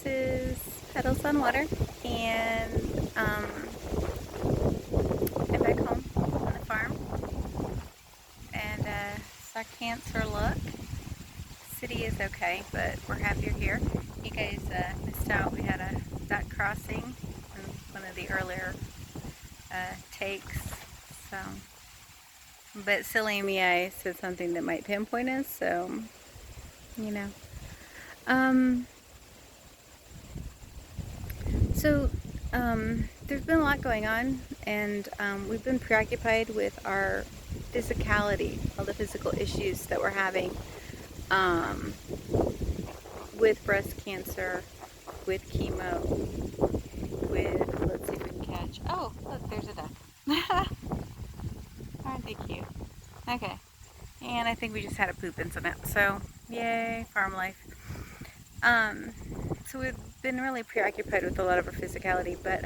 This is Petals on Water, and I'm back home on the farm, and saw cancer look. City is okay, but we're happy you're here. You guys missed out. We had a duck crossing in one of the earlier takes, so. But silly me, I said something that might pinpoint us, so, you know. So, there's been a lot going on, and we've been preoccupied with our physicality, all the physical issues that we're having with breast cancer, with chemo, with, let's see if we can catch, oh, look, there's a duck. Aren't they cute? Okay, and I think we just had a poop incident, so yay, farm life. So we've been really preoccupied with a lot of our physicality, but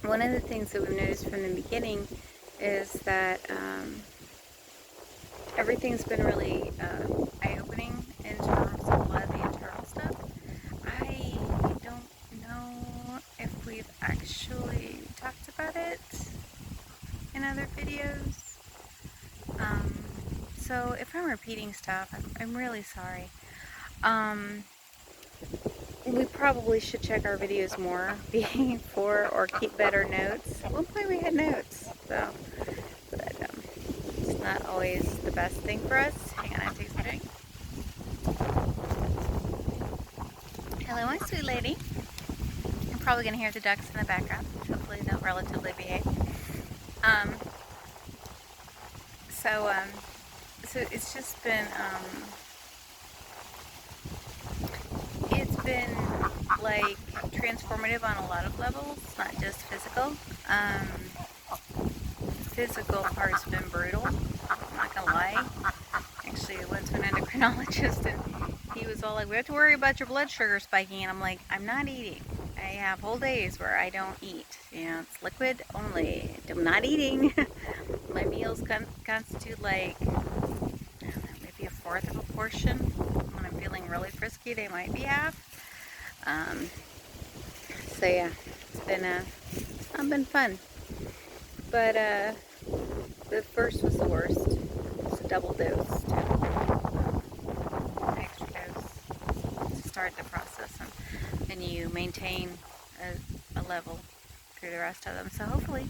one of the things that we've noticed from the beginning is that everything's been really eye-opening in terms of a lot of the internal stuff. I don't know if we've actually talked about it in other videos. So if I'm repeating stuff, I'm really sorry. We probably should check our videos more before or keep better notes. At one point we had notes, so, but it's not always the best thing for us. Hang on, I take some drink. Hello, my sweet lady. You're probably going to hear the ducks in the background. Hopefully they'll relatively behave. So it's just been, it's been like transformative on a lot of levels, not just physical. Physical part's been brutal, I'm not gonna lie. Actually, I went to an endocrinologist and he was all like, we have to worry about your blood sugar spiking, and I'm like, I'm not eating. I have whole days where I don't eat. You know, it's liquid only. I'm not eating. My meals constitute like, I don't know, maybe a fourth of a portion. When I'm feeling really frisky, they might be half. So yeah, it's not been fun. But the first was the worst. It's a double dose, extra dose to start the process, and you maintain a level through the rest of them. So hopefully,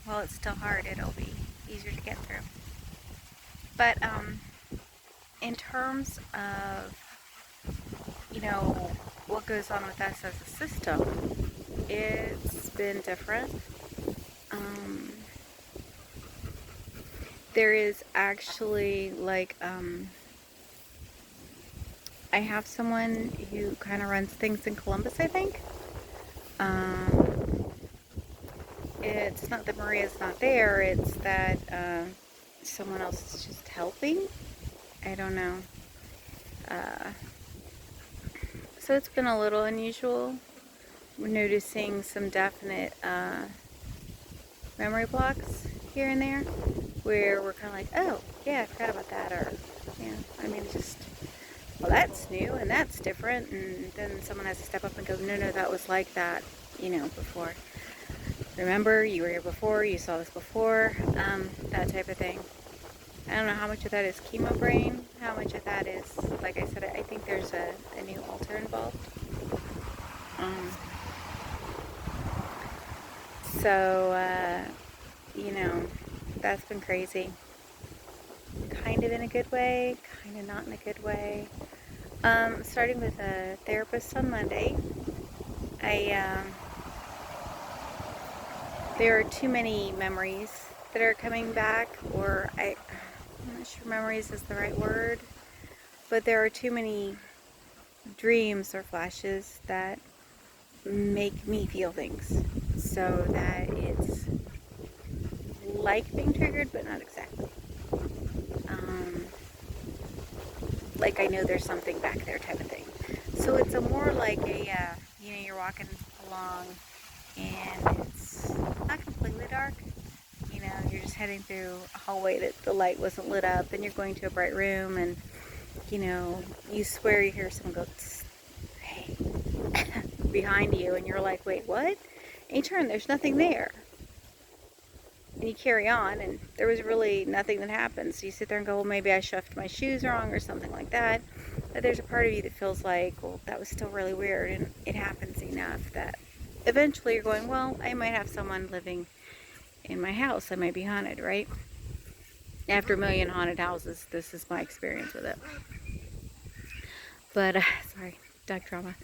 while it's still hard, it'll be easier to get through. But in terms of, you know, what goes on with us as a system, it's been different. There is actually like I have someone who kind of runs things in Columbus, I think. It's not that Maria's not there, it's that someone else is just helping. I don't know. So it's been a little unusual. We're noticing some definite memory blocks here and there where we're kind of like, oh, yeah, I forgot about that, or, yeah, I mean, just, well, that's new and that's different, and then someone has to step up and go, no, that was like that, you know, before. Remember, you were here before, you saw this before, that type of thing. I don't know how much of that is chemo brain, how much of that is, like I said, I think there's a new alter involved. So, you know, that's been crazy. Kind of in a good way, kind of not in a good way. Starting with a therapist on Monday, there are too many memories that are coming back, or I'm not sure memories is the right word, but there are too many dreams or flashes that make me feel things, so that it's like being triggered, but not exactly. Like I know there's something back there type of thing. So it's a more like a, you know, you're walking along and it's not completely dark. You know, you're just heading through a hallway that the light wasn't lit up, and you're going to a bright room, and you know, you swear you hear someone go, "Tss, hey," behind you, and you're like, wait, what? And you turn, there's nothing there. And you carry on, and there was really nothing that happened. So you sit there and go, well, maybe I shoved my shoes wrong or something like that. But there's a part of you that feels like, well, that was still really weird, and it happens enough that eventually you're going, well, I might have someone living in my house. I might be haunted, right? After a million haunted houses, this is my experience with it. But, sorry, dog trauma.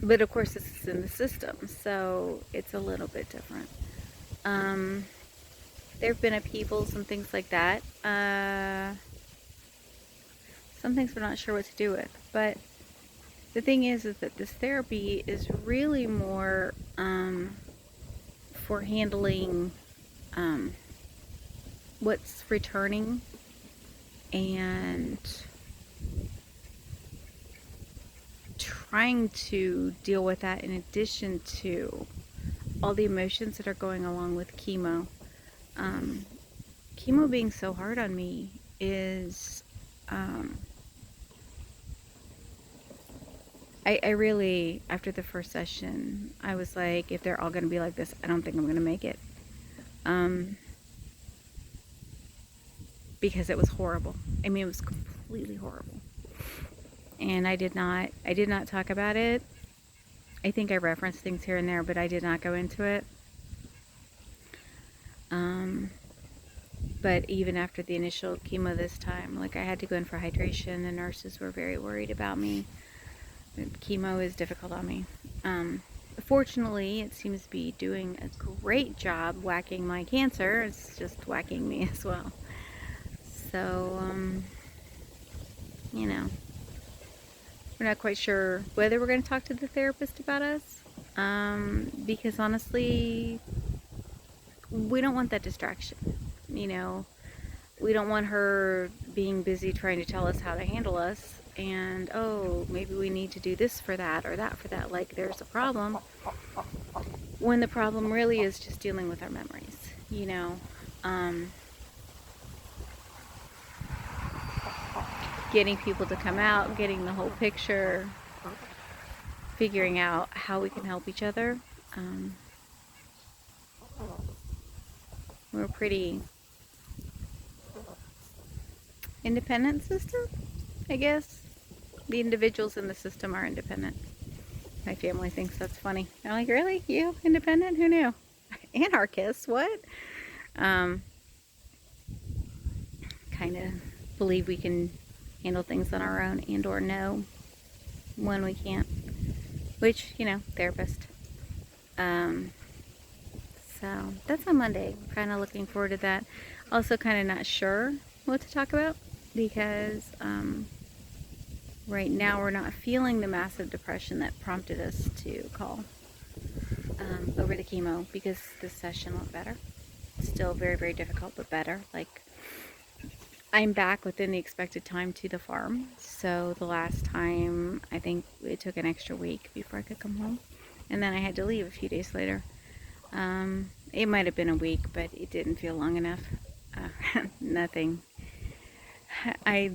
But of course, this is in the system, so it's a little bit different. There have been upheavals and things like that. Some things we're not sure what to do with. But the thing is that this therapy is really more for handling what's returning and trying to deal with that in addition to all the emotions that are going along with chemo. Chemo being so hard on me is, I really, after the first session, I was like, if they're all going to be like this, I don't think I'm going to make it. Because it was horrible. I mean, it was completely horrible. And I did not talk about it. I think I referenced things here and there, but I did not go into it. But even after the initial chemo this time, like, I had to go in for hydration. The nurses were very worried about me. Chemo is difficult on me. Fortunately, it seems to be doing a great job whacking my cancer. It's just whacking me as well. So, you know, we're not quite sure whether we're going to talk to the therapist about us. Because honestly, we don't want that distraction. You know, we don't want her being busy trying to tell us how to handle us. And, oh, maybe we need to do this for that or that for that. Like, there's a problem. When the problem really is just dealing with our memories, you know. Getting people to come out, getting the whole picture, figuring out how we can help each other. We're a pretty independent system, I guess. The individuals in the system are independent. My family thinks that's funny. They're like, really? You? Independent? Who knew? Anarchists? What? Kind of believe we can handle things on our own and or know when we can't. Which, you know, therapist. So that's on Monday. I'm kind of looking forward to that. Also kind of not sure what to talk about because right now we're not feeling the massive depression that prompted us to call over the chemo because this session went better. Still very, very difficult, but better. Like, I'm back within the expected time to the farm. So the last time, I think it took an extra week before I could come home. And then I had to leave a few days later. It might have been a week, but it didn't feel long enough. Nothing.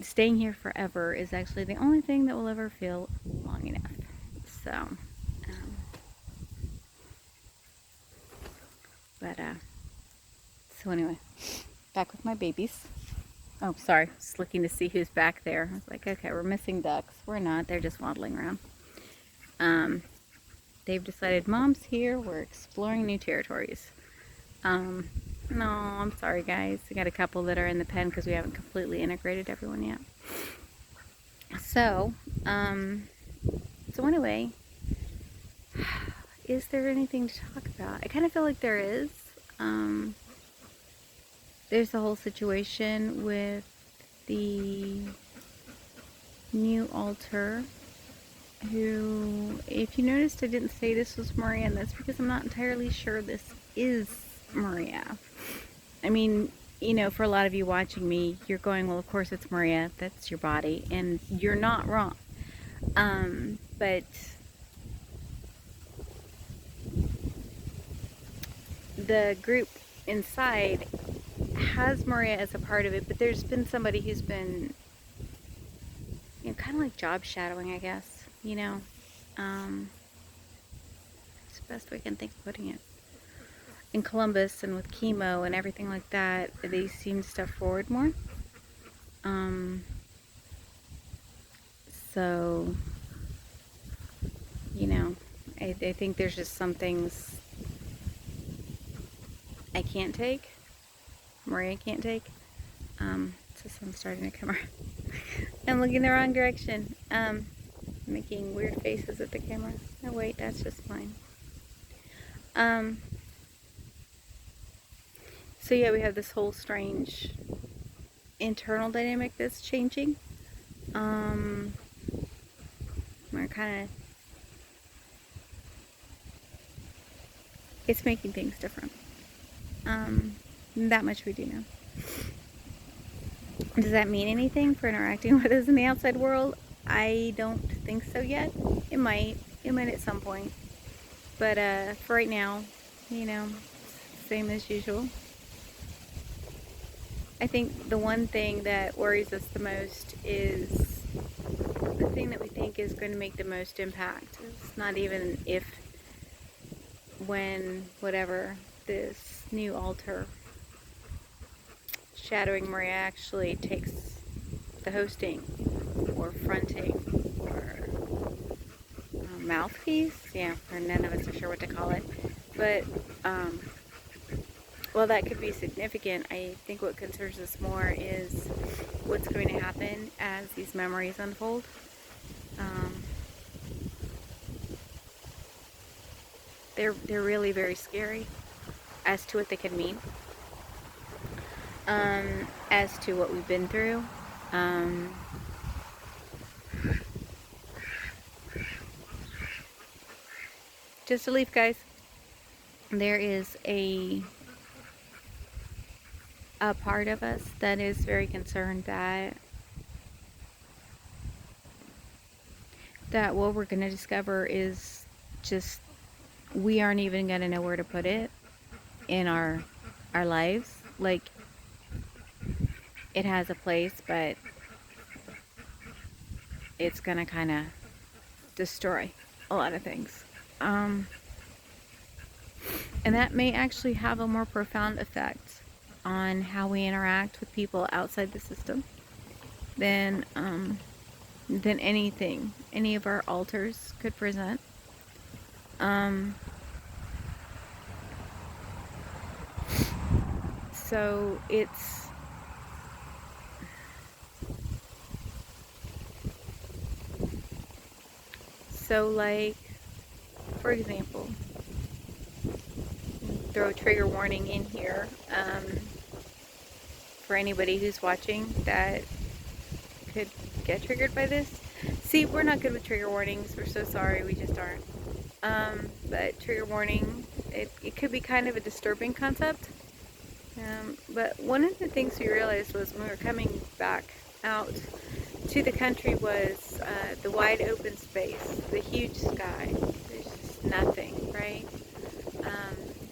Staying here forever is actually the only thing that will ever feel long enough. So anyway, back with my babies. Oh, sorry, just looking to see who's back there. I was like, okay, we're missing ducks. We're not, they're just waddling around. They've decided Mom's here, we're exploring new territories. No, I'm sorry guys. I got a couple that are in the pen because we haven't completely integrated everyone yet. So anyway, is there anything to talk about? I kind of feel like there is. There's the whole situation with the new altar, who, if you noticed, I didn't say this was Maria, and that's because I'm not entirely sure this is Maria. I mean, you know, for a lot of you watching me, you're going, well, of course it's Maria, that's your body, and you're not wrong. But the group inside has Maria as a part of it, but there's been somebody who's been kind of like job shadowing, I guess, it's the best way I can think of putting it. In Columbus and with chemo and everything like that, they seem to step forward more. Um, so, I think there's just some things I can't take, Maria can't take. So I'm starting to come around. I'm looking the wrong direction. Making weird faces at the camera. Oh wait, that's just mine. So yeah, we have this whole strange internal dynamic that's changing. We're kind of, it's making things different. That much we do know. Does that mean anything for interacting with us in the outside world? I don't think so yet. It might at some point. But for right now, same as usual. I think the one thing that worries us the most is the thing that we think is going to make the most impact. It's not even if, when, whatever, this new altar shadowing Maria actually takes the hosting or fronting or mouthpiece, or none of us are sure what to call it, but well, that could be significant. I think what concerns us more is what's going to happen as these memories unfold. They're really very scary as to what they could mean, as to what we've been through. Just a leaf, guys. There is a part of us that is very concerned that what we're going to discover is just, we aren't even going to know where to put it in our lives. Like, it has a place, but it's going to kind of destroy a lot of things. And that may actually have a more profound effect on how we interact with people outside the system than anything any of our altars could present. So it's so, like, for example, throw a trigger warning in here for anybody who's watching that could get triggered by this. See, we're not good with trigger warnings. We're so sorry. We just aren't. But trigger warning, it could be kind of a disturbing concept. But one of the things we realized was when we were coming back out to the country was the wide open space, the huge sky. There's just nothing, right?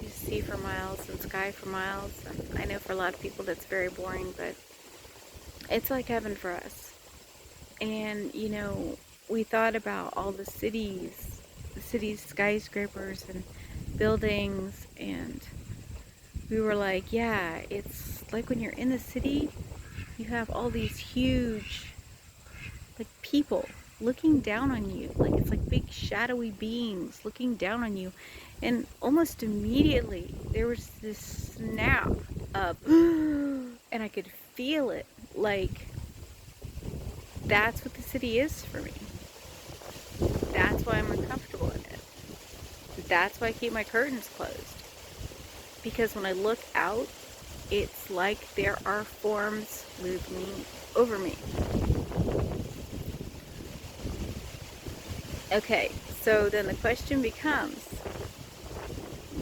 You see for miles and sky for miles. And I know for a lot of people that's very boring, but it's like heaven for us. And, we thought about all the cities skyscrapers and buildings, and we were like, yeah, it's like when you're in the city, you have all these huge, like, people looking down on you. Like, it's like big shadowy beings looking down on you. And almost immediately there was this snap of and I could feel it. Like, that's what the city is for me. That's why I'm uncomfortable in it. That's why I keep my curtains closed. Because when I look out, it's like there are forms moving over me. Okay, so then the question becomes,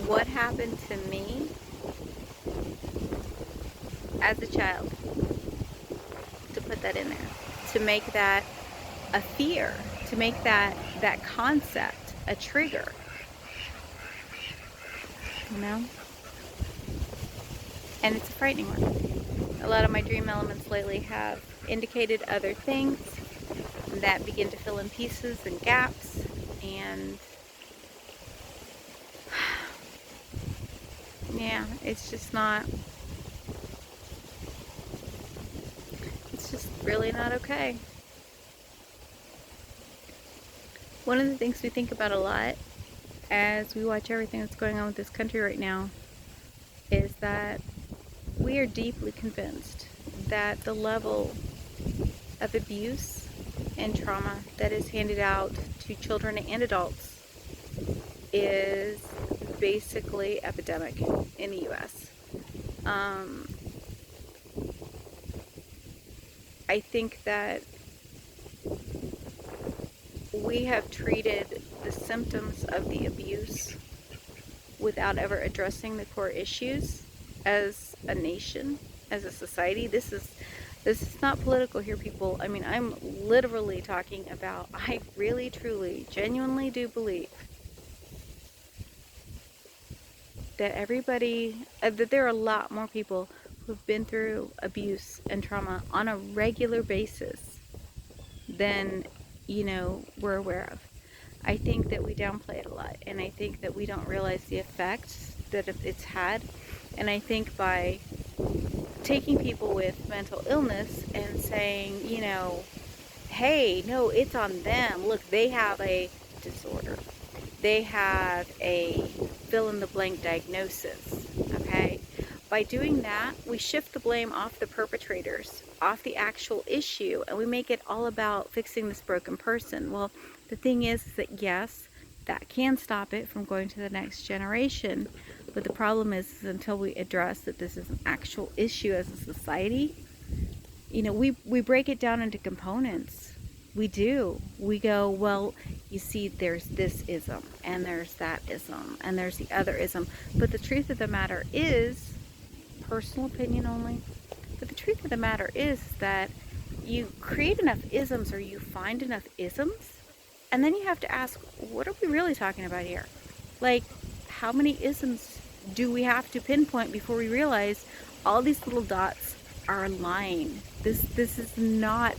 what happened to me as a child to put that in there? To make that a fear, to make that concept a trigger, And it's a frightening one. A lot of my dream elements lately have indicated other things. that begin to fill in pieces and gaps, and yeah, it's just really not okay. One of the things we think about a lot as we watch everything that's going on with this country right now is that we are deeply convinced that the level of abuse and trauma that is handed out to children and adults is basically epidemic in the US. I think that we have treated the symptoms of the abuse without ever addressing the core issues as a nation, as a society. This is not political here, people. I mean, I'm literally talking about, I really, truly, genuinely do believe that that there are a lot more people who've been through abuse and trauma on a regular basis than, we're aware of. I think that we downplay it a lot, and I think that we don't realize the effects that it's had. And I think by taking people with mental illness and saying, hey, no, it's on them. Look, they have a disorder. They have a fill in the blank diagnosis, okay? By doing that, we shift the blame off the perpetrators, off the actual issue, and we make it all about fixing this broken person. Well, the thing is that yes, that can stop it from going to the next generation, but the problem is until we address that this is an actual issue as a society, we break it down into components. We do. We go, well, you see, there's this ism, and there's that ism, and there's the other ism. But the truth of the matter is, personal opinion only, but the truth of the matter is that you create enough isms, or you find enough isms, and then you have to ask, what are we really talking about here? Like, how many isms do we have to pinpoint before we realize all these little dots are lying? This is not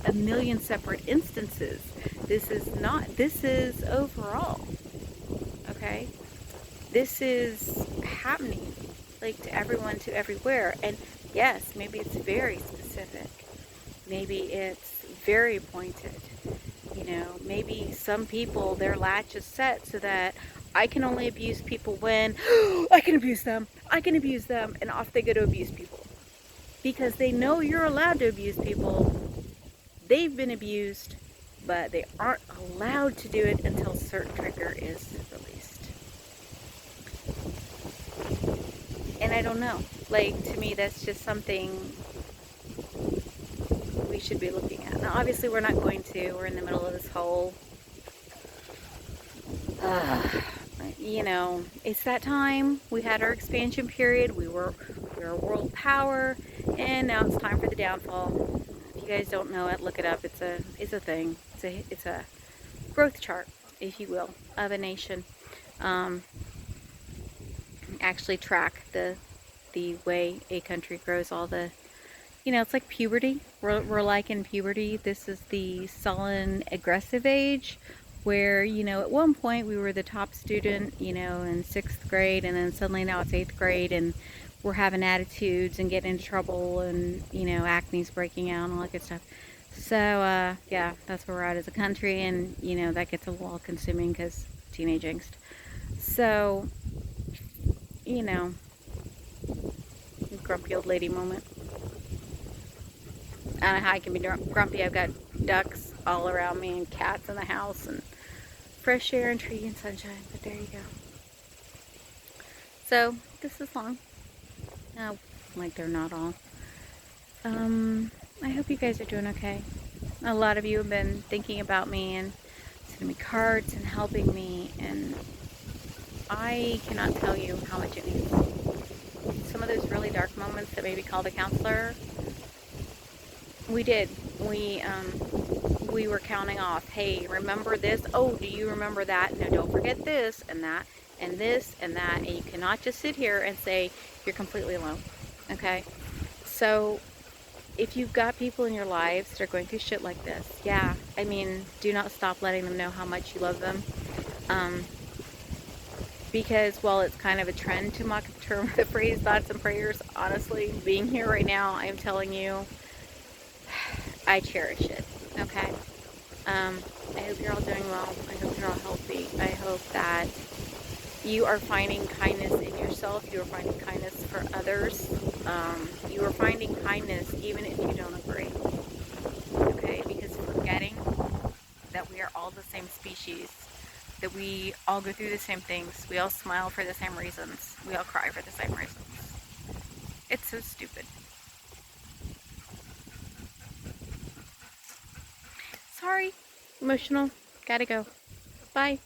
a million separate instances. This is overall, okay? This is happening, like, to everyone, to everywhere. And yes, maybe it's very specific. Maybe it's very pointed. Maybe some people, their latch is set so that I can only abuse people when I can abuse them, and off they go to abuse people. Because they know you're allowed to abuse people. They've been abused, but they aren't allowed to do it until a certain trigger is released. And I don't know. Like, to me, that's just something we should be looking at. Now, obviously, we're not going to. We're in the middle of this whole, it's that time. We had our expansion period. We were a world power, and now it's time for the downfall. If you guys don't know it, look it up. It's a thing. It's a growth chart, if you will, of a nation. Actually track the way a country grows. All the, it's like puberty. We're like in puberty. This is the sullen, aggressive age, where, at one point we were the top student, in 6th grade, and then suddenly now it's 8th grade, and we're having attitudes and getting into trouble, and, acne's breaking out and all that good stuff. So, yeah, that's where we're at as a country, and, that gets a little all-consuming because teenage angst. So, grumpy old lady moment. I don't know how I can be grumpy. I've got ducks all around me and cats in the house and fresh air and tree and sunshine, but there you go. So, this is long. Like they're not all. I hope you guys are doing okay. A lot of you have been thinking about me and sending me cards and helping me, and I cannot tell you how much it means. Some of those really dark moments that maybe called a counselor, we did. We were counting off, hey, remember this? Oh, do you remember that? No, don't forget this and that and this and that. And you cannot just sit here and say you're completely alone. Okay? So if you've got people in your lives that are going through shit like this, yeah, I mean, do not stop letting them know how much you love them. Um, because while it's kind of a trend to mock the term, the phrase thoughts and prayers, honestly, being here right now, I'm telling you, I cherish it. Okay. Um, I hope you're all doing well. I hope you're all healthy. I hope that you are finding kindness in yourself. You are finding kindness for others. You are finding kindness even if you don't agree. Okay? Because forgetting that we are all the same species, that we all go through the same things, we all smile for the same reasons, we all cry for the same reasons. It's so stupid. Sorry. Emotional. Gotta go. Bye.